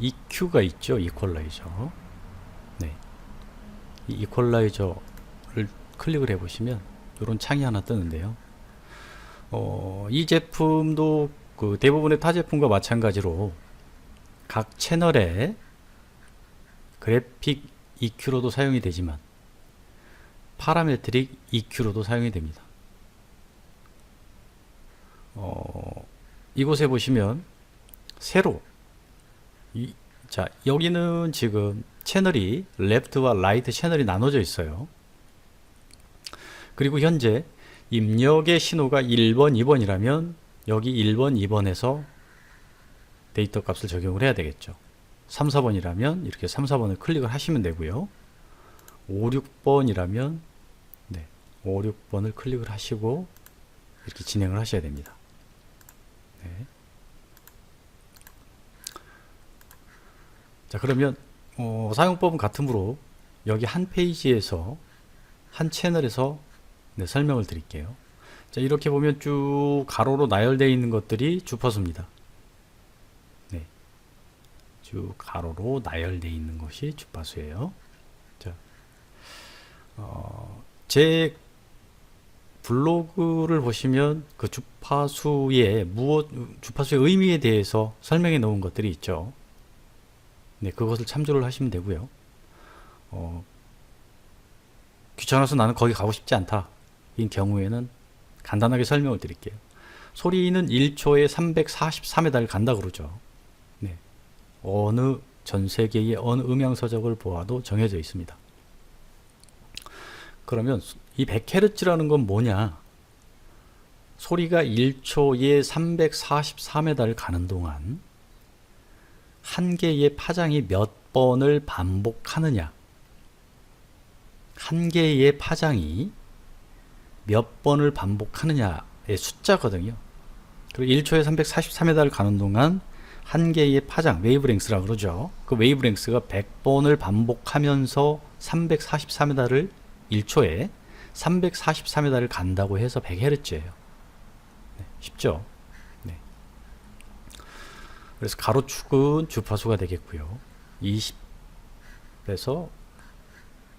EQ가 있죠. 이퀄라이저. 네. 이 이퀄라이저를 클릭을 해보시면 이런 창이 하나 뜨는데요. 이 제품도 그 대부분의 타 제품과 마찬가지로 각 채널에 그래픽 EQ로도 사용이 되지만 파라메트릭 EQ로도 사용이 됩니다. 이곳에 보시면 세로 자, 여기는 지금 채널이 레프트와 라이트 채널이 나눠져 있어요. 그리고 현재 입력의 신호가 1번, 2번이라면 여기 1번, 2번에서 데이터 값을 적용을 해야 되겠죠. 3, 4번이라면 이렇게 3, 4번을 클릭을 하시면 되고요. 5, 6번이라면 네, 5, 6번을 클릭을 하시고 이렇게 진행을 하셔야 됩니다. 네. 자, 그러면 사용법은 같으므로 여기 한 페이지에서 한 채널에서 네, 설명을 드릴게요. 자, 이렇게 보면 쭉 가로로 나열되어 있는 것들이 주파수입니다. 네, 쭉 가로로 나열되어 있는 것이 주파수예요. 자, 제 블로그를 보시면 그 주파수의 주파수의 의미에 대해서 설명해 놓은 것들이 있죠. 네, 그것을 참조를 하시면 되고요. 귀찮아서 나는 거기 가고 싶지 않다. 인 경우에는 간단하게 설명을 드릴게요. 소리는 1초에 343m를 간다 그러죠. 네, 어느 전 세계의 어느 음향 서적을 보아도 정해져 있습니다. 그러면 이 100Hz라는 건 뭐냐? 소리가 1초에 343m를 가는 동안 한 개의 파장이 몇 번을 반복하느냐, 한 개의 파장이 몇 번을 반복하느냐의 숫자거든요. 그리고 1초에 343m를 가는 동안 한 개의 파장, 웨이브랭스라고 그러죠. 그 웨이브랭스가 100번을 반복하면서 343m를 1초에 343m를 간다고 해서 100Hz예요. 네, 쉽죠? 네. 그래서 가로축은 주파수가 되겠고요. 20에서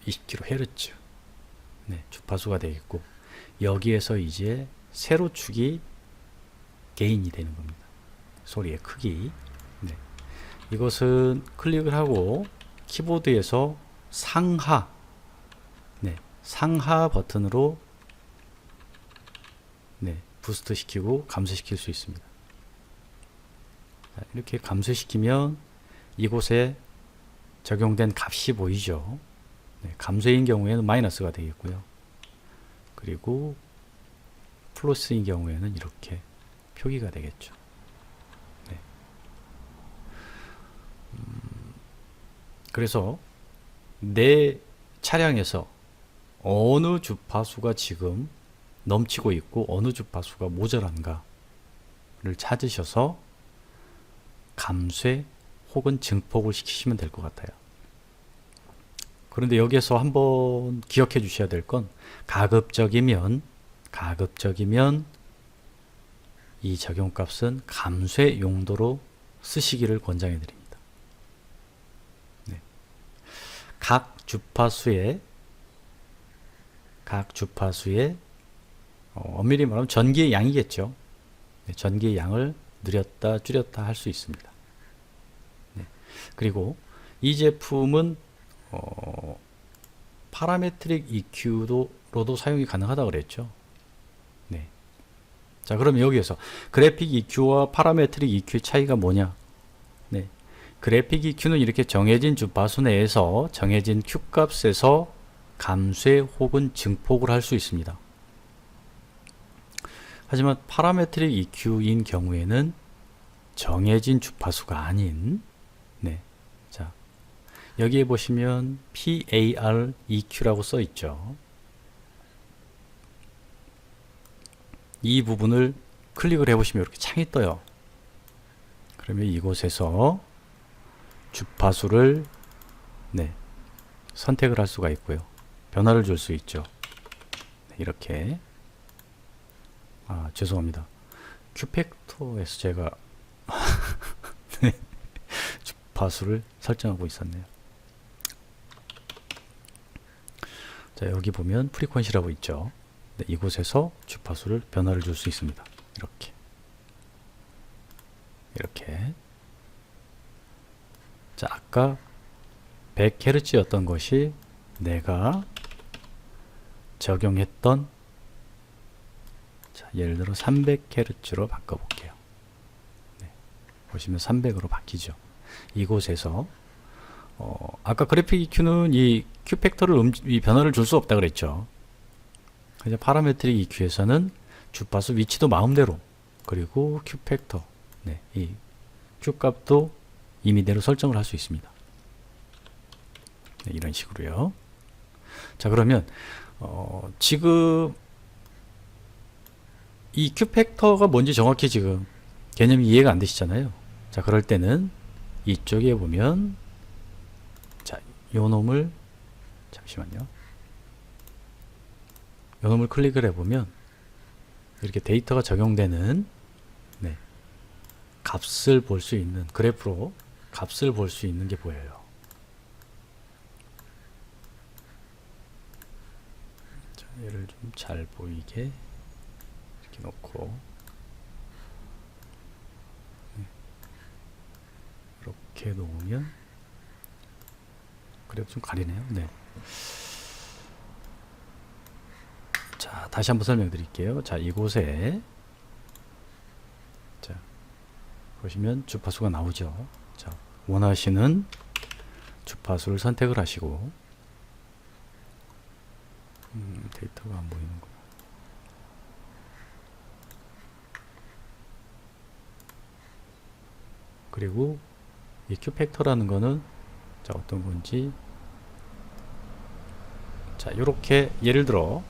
20kHz. 네, 주파수가 되겠고, 여기에서 이제 세로축이 게인이 되는 겁니다. 소리의 크기. 네. 이것은 클릭을 하고 키보드에서 상하, 네, 상하 버튼으로 네, 부스트 시키고 감소시킬 수 있습니다. 자, 이렇게 감소시키면 이곳에 적용된 값이 보이죠. 네, 감소인 경우에는 마이너스가 되겠고요. 그리고 플러스인 경우에는 이렇게 표기가 되겠죠. 네. 그래서 내 차량에서 어느 주파수가 지금 넘치고 있고 어느 주파수가 모자란가를 찾으셔서 감쇄 혹은 증폭을 시키시면 될 것 같아요. 그런데 여기에서 한번 기억해 주셔야 될 건 가급적이면 이 적용값은 감쇄 용도로 쓰시기를 권장해 드립니다. 네. 각 주파수의 엄밀히 말하면 전기의 양이겠죠. 네, 전기의 양을 늘렸다 줄였다 할 수 있습니다. 네. 그리고 이 제품은 파라메트릭 EQ로도 사용이 가능하다고 그랬죠. 네. 자, 그럼 여기에서 그래픽 EQ와 파라메트릭 EQ의 차이가 뭐냐? 네. 그래픽 EQ는 이렇게 정해진 주파수 내에서 정해진 Q 값에서 감쇄 혹은 증폭을 할 수 있습니다. 하지만 파라메트릭 EQ인 경우에는 정해진 주파수가 아닌, 네. 자, 여기에 보시면 PAR-EQ라고 써 있죠. 이 부분을 클릭을 해보시면 이렇게 창이 떠요. 그러면 이곳에서 주파수를 네, 선택을 할 수가 있고요. 변화를 줄 수 있죠. 네, 이렇게. 죄송합니다. 큐팩터에서 제가 주파수를 설정하고 있었네요. 자, 여기 보면 프리퀀시라고 있죠. 네, 이곳에서 주파수를 변화를 줄 수 있습니다. 이렇게. 자, 아까 100Hz였던 것이 내가 적용했던, 자, 예를 들어 300Hz로 바꿔볼게요. 네, 보시면 300으로 바뀌죠. 이곳에서 아까 그래픽 EQ는 이 Q 팩터를 이 변화를 줄 수 없다 그랬죠. 이제 파라메트릭 EQ에서는 주파수 위치도 마음대로, 그리고 Q 팩터, 네, 이 Q 값도 임의대로 설정을 할 수 있습니다. 네, 이런 식으로요. 자, 그러면 지금 이 Q 팩터가 뭔지 정확히 지금 개념이 이해가 안 되시잖아요. 자, 그럴 때는 이쪽에 보면, 자, 요 놈을, 잠시만요. 요 놈을 클릭을 해보면 이렇게 데이터가 적용되는, 네, 값을 볼 수 있는, 그래프로 값을 볼 수 있는 게 보여요. 자, 얘를 좀 잘 보이게 이렇게 놓고, 네, 이렇게 놓으면 그래프 좀 가리네요. 네. 자, 다시 한번 설명드릴게요. 자, 이곳에, 자, 보시면 주파수가 나오죠. 자, 원하시는 주파수를 선택을 하시고, 데이터가 안 보이는구나. 그리고 이 Q 팩터라는 거는, 자, 어떤 건지, 자, 요렇게 예를 들어,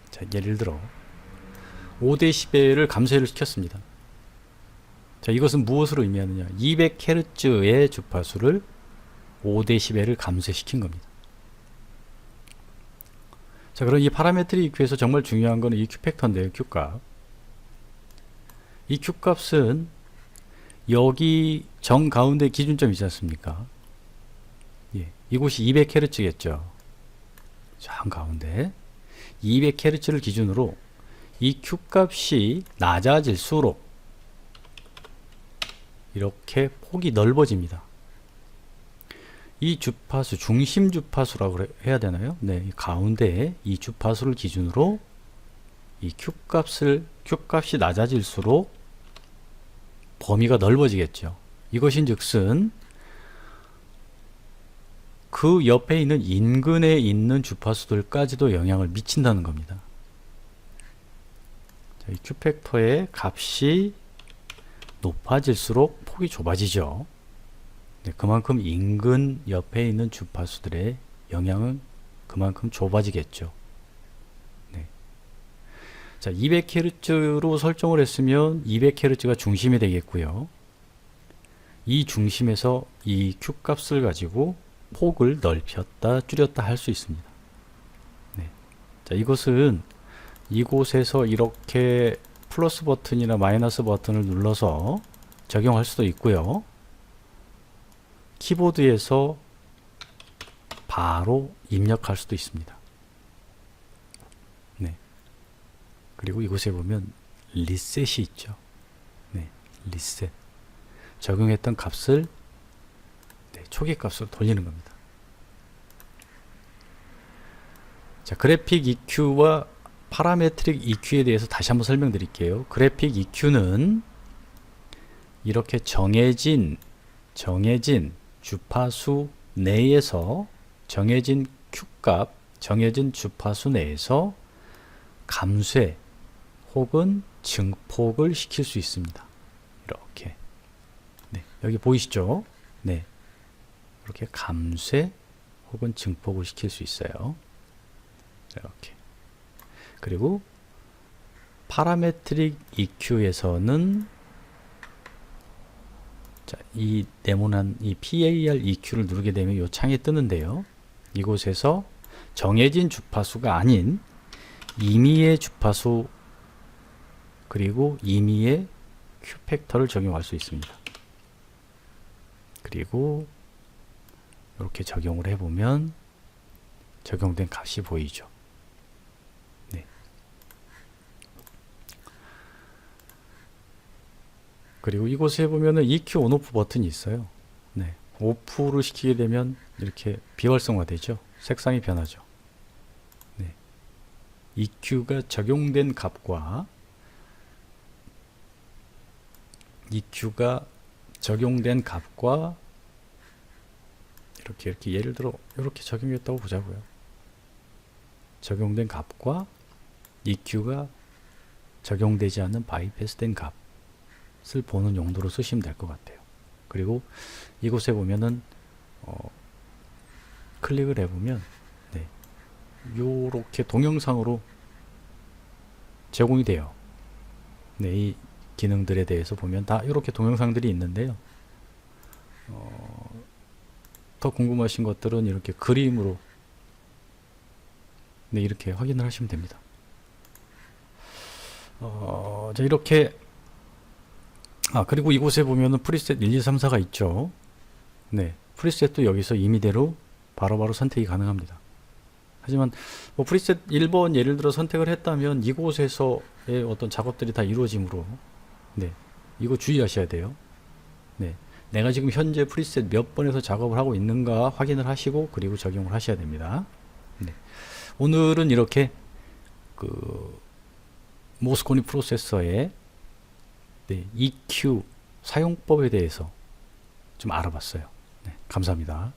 자, 예를 들어 5dB를 감소를 시켰습니다. 자, 이것은 무엇으로 의미하느냐? 200Hz의 주파수를 5dB를 감소시킨 겁니다. 자, 그럼 이 파라메트릭 EQ에서 정말 중요한 거는 이 Q 팩터인데요. Q 값. 이 Q 값은 여기 정 가운데 기준점 있지 않습니까? 예, 이곳이 200Hz겠죠. 정 가운데 200Hz를 기준으로 이 Q 값이 낮아질수록 이렇게 폭이 넓어집니다. 이 주파수, 중심 주파수라고 해야 되나요? 네, 이 가운데에 이 주파수를 기준으로 이 Q 값이 낮아질수록 범위가 넓어지겠죠. 이것인 즉슨 그 옆에 있는 인근에 있는 주파수들까지도 영향을 미친다는 겁니다. 자, 이 Q 팩터의 값이 높아질수록 폭이 좁아지죠. 네, 그만큼 인근 옆에 있는 주파수들의 영향은 그만큼 좁아지겠죠. 네. 자, 200Hz로 설정을 했으면 200Hz가 중심이 되겠고요. 이 중심에서 이 Q 값을 가지고 폭을 넓혔다 줄였다 할 수 있습니다. 네. 자, 이것은 이곳에서 이렇게 플러스 버튼이나 마이너스 버튼을 눌러서 적용할 수도 있고요. 키보드에서 바로 입력할 수도 있습니다. 네. 그리고 이곳에 보면 리셋이 있죠. 네, 리셋. 적용했던 값을, 네, 초기 값으로 돌리는 겁니다. 자, 그래픽 EQ와 파라메트릭 EQ에 대해서 다시 한번 설명드릴게요. 그래픽 EQ는 이렇게 정해진 주파수 내에서, 정해진 Q값, 정해진 주파수 내에서 감쇄 혹은 증폭을 시킬 수 있습니다. 이렇게. 네, 여기 보이시죠? 네, 이렇게 감쇄 혹은 증폭을 시킬 수 있어요. 이렇게. 그리고 파라메트릭 EQ에서는, 자, 이 네모난 이 PAR EQ를 누르게 되면 이 창이 뜨는데요. 이곳에서 정해진 주파수가 아닌 임의의 주파수 그리고 임의의 Q 팩터를 적용할 수 있습니다. 그리고 이렇게 적용을 해보면 적용된 값이 보이죠. 네. 그리고 이곳에 보면은 EQ 온오프 버튼이 있어요. 네. 오프를 시키게 되면 이렇게 비활성화 되죠. 색상이 변하죠. 네. EQ가 적용된 값과 이렇게 예를 들어 이렇게 적용했다고 보자고요. 적용된 값과 EQ가 적용되지 않는 바이패스된 값을 보는 용도로 쓰시면 될 것 같아요. 그리고 이곳에 보면은 클릭을 해보면 네, 요렇게 동영상으로 제공이 돼요. 네, 이 기능들에 대해서 보면 다 이렇게 동영상들이 있는데요. 더 궁금하신 것들은 이렇게 그림으로 네, 이렇게 확인을 하시면 됩니다. 자, 이렇게 그리고 이곳에 보면은 프리셋 1, 2, 3, 4가 있죠. 네, 프리셋도 여기서 임의대로 바로바로 선택이 가능합니다. 하지만 뭐 프리셋 1번 예를 들어 선택을 했다면 이곳에서의 어떤 작업들이 다 이루어지므로 네, 이거 주의하셔야 돼요. 네, 내가 지금 현재 프리셋 몇 번에서 작업을 하고 있는가 확인을 하시고 그리고 적용을 하셔야 됩니다. 네, 오늘은 이렇게 그 모스코니 프로세서의 네, EQ 사용법에 대해서 좀 알아봤어요. 네, 감사합니다.